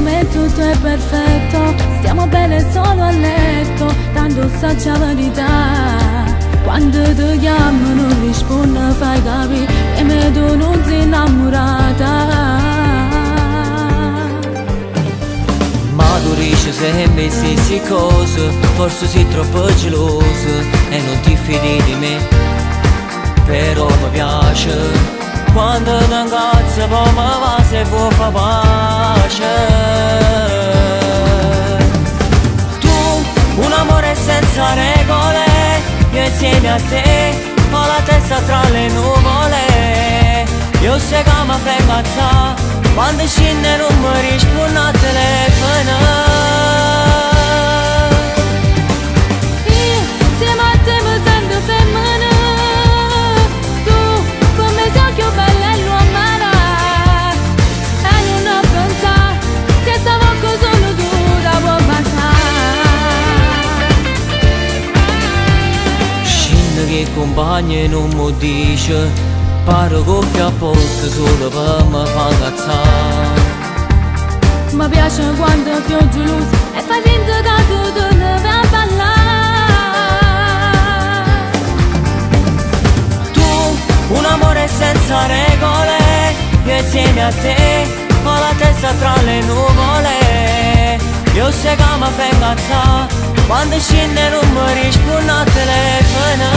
me tutto è perfetto, stiamo bene solo a letto, tanto saggia verità. Quando ti chiamo non rispondo, fai capire che me tu non sei innamorata. Ma tu dici sempre stesse cose, forse sei troppo geloso e non ti fidi di me. Però mi piace quando ti incazzi, poi mi va se vuoi fa pace. Tu, un amore senza regole, io insieme a te ho la testa tra le nuvole. Io sei che mi fai incazzare quando scende non mi rispondo a telefono. Io insieme a te mi sento femmina, tu come sei più bella e l'uomana. E non pensare che stavo sono dura può passare. Scende che compagni non mi dice, pare che a posto solo per me fa incazzare. Mi piace quando più geloso e fai finta che tu ne vai a parlare. Tu, un amore senza regole, io insieme a te ho la testa tra le nuvole. Io sei che mi fai incazzare quando scende non mi rispondo a telefono.